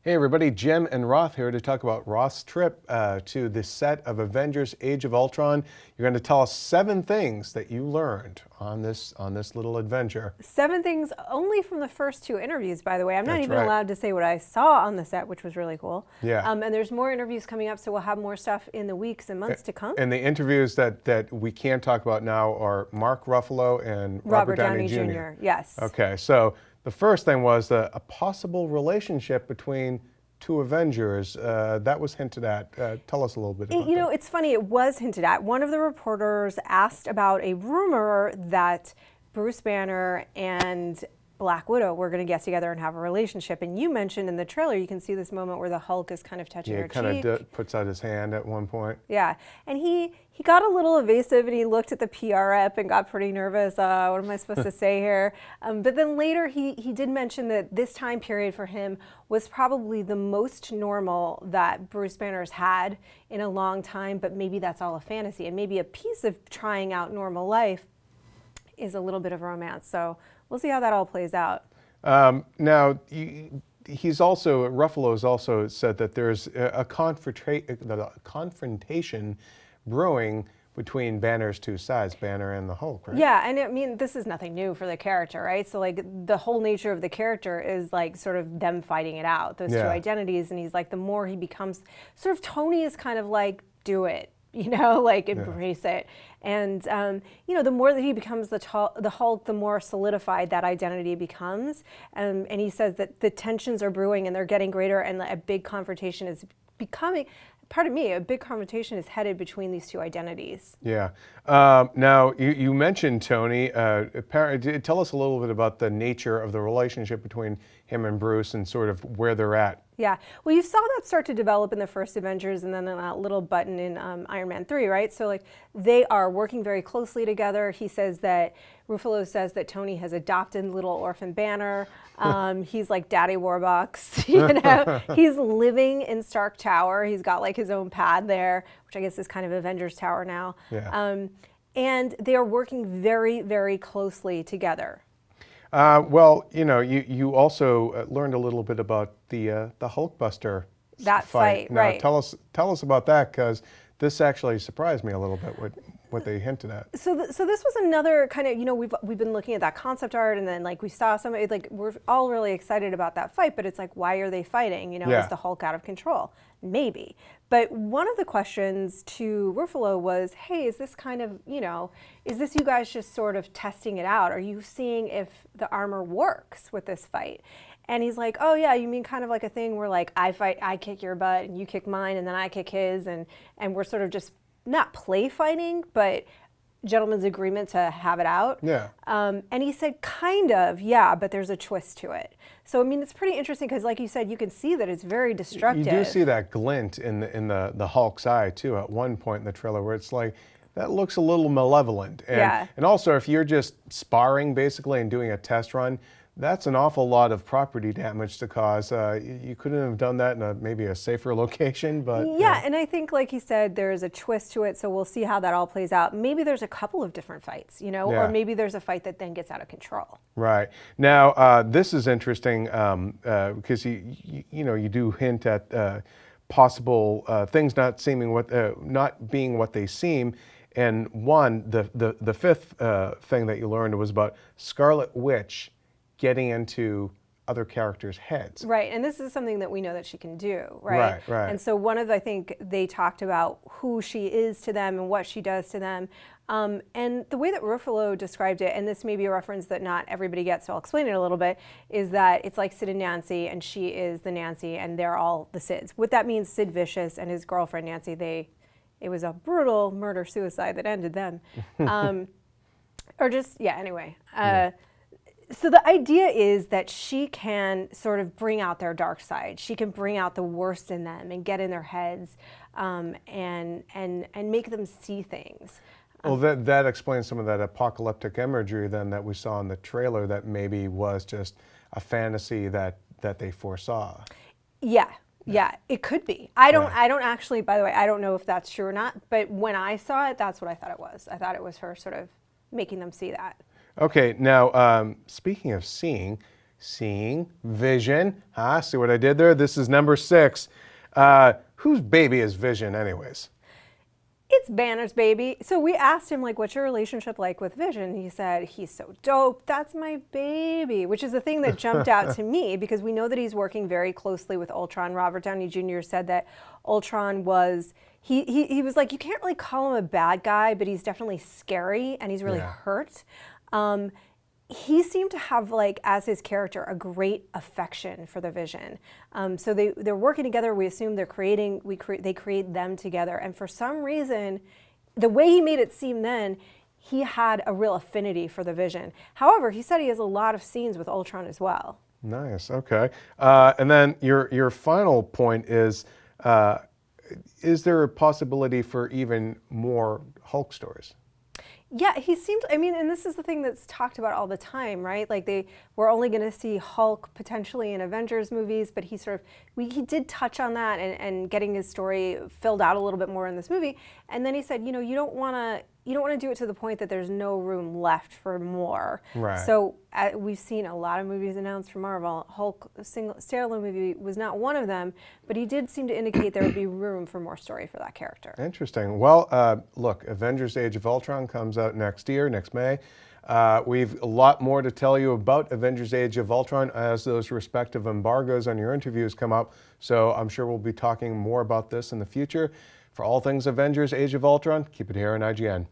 Hey everybody, Jim and Roth here to talk about Roth's trip to the set of Avengers Age of Ultron. You're going to tell us 7 things that you learned on this little adventure. 7 things only from the first 2 interviews, by the way. I'm not That's even right. allowed to say what I saw on the set, which was really cool. Yeah. And there's more interviews coming up, so we'll have more stuff in the weeks and months to come. And the interviews that we can't talk about now are Mark Ruffalo and Robert Downey Jr. Yes. Okay, so the first thing was a possible relationship between 2 Avengers. That was hinted at. Tell us a little bit about You that. know, it's funny, it was hinted at. One of the reporters asked about a rumor that Bruce Banner and Black Widow were going to get together and have a relationship. And you mentioned in the trailer, you can see this moment where the Hulk is kind of touching her He kind cheek. of puts out his hand at one point. Yeah, and he got a little evasive and he looked at the PR rep and got pretty nervous. What am I supposed to say here? But then later he did mention that this time period for him was probably the most normal that Bruce Banner's had in a long time, but maybe that's all a fantasy. And maybe a piece of trying out normal life is a little bit of romance. So we'll see how that all plays out. Now, Ruffalo has also said that there's a confrontation brewing between Banner's 2 sides, Banner and the Hulk, right? Yeah, and I mean, this is nothing new for the character, right? So like the whole nature of the character is like sort of them fighting it out, those 2 identities. And he's like, the more he becomes, sort of Tony is kind of like, do it, like embrace it. And, the more that he becomes the Hulk, the more solidified that identity becomes. And he says that the tensions are brewing and they're getting greater, and a big confrontation is becoming, a big confrontation is headed between these 2 identities. Yeah. Now, you mentioned Tony. Tell us a little bit about the nature of the relationship between him and Bruce and sort of where they're at. Yeah, well, you saw that start to develop in the first Avengers and then in that little button in Iron Man 3, right? So like they are working very closely together. Ruffalo says that Tony has adopted little orphan Banner. He's like Daddy Warbucks, He's living in Stark Tower. He's got like his own pad there, which I guess is kind of Avengers Tower now. Yeah. And they are working very, very closely together. Well, you also learned a little bit about the Hulkbuster fight. Now, right? Tell us about that, because this actually surprised me a little bit what they hinted at. So this was another kind of, we've been looking at that concept art, and then like we saw somebody, like we're all really excited about that fight, but it's like, why are they fighting? Is the Hulk out of control? Maybe. But one of the questions to Ruffalo was, hey, is this kind of, is this you guys just sort of testing it out? Are you seeing if the armor works with this fight? And he's like, oh yeah, you mean kind of like a thing where like I fight, I kick your butt and you kick mine and then I kick his, and we're sort of just not play fighting, but gentleman's agreement to have it out. Yeah. And he said, kind of, yeah, but there's a twist to it. So, I mean, it's pretty interesting because, like you said, you can see that it's very destructive. You do see that glint in the Hulk's eye, too, at one point in the trailer where it's like, that looks a little malevolent. And also, if you're just sparring, basically, and doing a test run, that's an awful lot of property damage to cause. You couldn't have done that in maybe a safer location, but... Yeah, and I think, like he said, there's a twist to it, so we'll see how that all plays out. Maybe there's a couple of different fights, or maybe there's a fight that then gets out of control. Right. Now, this is interesting because you do hint at possible things not being what they seem. And the fifth thing that you learned was about Scarlet Witch getting into other characters' heads. Right, and this is something that we know that she can do, right? Right. And so I think they talked about who she is to them and what she does to them. And the way that Ruffalo described it, and this may be a reference that not everybody gets, so I'll explain it a little bit, is that it's like Sid and Nancy, and she is the Nancy, and they're all the Sids. What that means, Sid Vicious and his girlfriend Nancy, it was a brutal murder-suicide that ended them. Anyway. So the idea is that she can sort of bring out their dark side. She can bring out the worst in them and get in their heads and make them see things. Well, that explains some of that apocalyptic imagery then that we saw in the trailer that maybe was just a fantasy that they foresaw. Yeah, it could be. I don't actually, by the way, I don't know if that's true or not, but when I saw it, that's what I thought it was. I thought it was her sort of making them see that. Okay, now speaking of seeing, seeing Vision. See what I did there? This is number 6. Whose baby is Vision anyways? It's Banner's baby. So we asked him, like, what's your relationship like with Vision? He said, he's so dope. That's my baby, which is the thing that jumped out to me because we know that he's working very closely with Ultron. Robert Downey Jr. said that Ultron was, he was like, you can't really call him a bad guy, but he's definitely scary and he's really hurt. He seemed to have, like, as his character, a great affection for the Vision. So they're working together. We assume they're creating, they create them together. And for some reason, the way he made it seem then, he had a real affinity for the Vision. However, he said he has a lot of scenes with Ultron as well. Nice. Okay. And then your final point is there a possibility for even more Hulk stories? Yeah, he seemed, I mean, and this is the thing that's talked about all the time, right? Like we're only going to see Hulk potentially in Avengers movies, but he did touch on that and getting his story filled out a little bit more in this movie. And then he said, you know, you don't want to do it to the point that there's no room left for more. Right. So we've seen a lot of movies announced from Marvel. Hulk, a standalone movie was not one of them, but he did seem to indicate there would be room for more story for that character. Interesting. Well, look, Avengers Age of Ultron comes out next May. We've a lot more to tell you about Avengers Age of Ultron as those respective embargoes on your interviews come up. So I'm sure we'll be talking more about this in the future. For all things Avengers Age of Ultron, keep it here on IGN.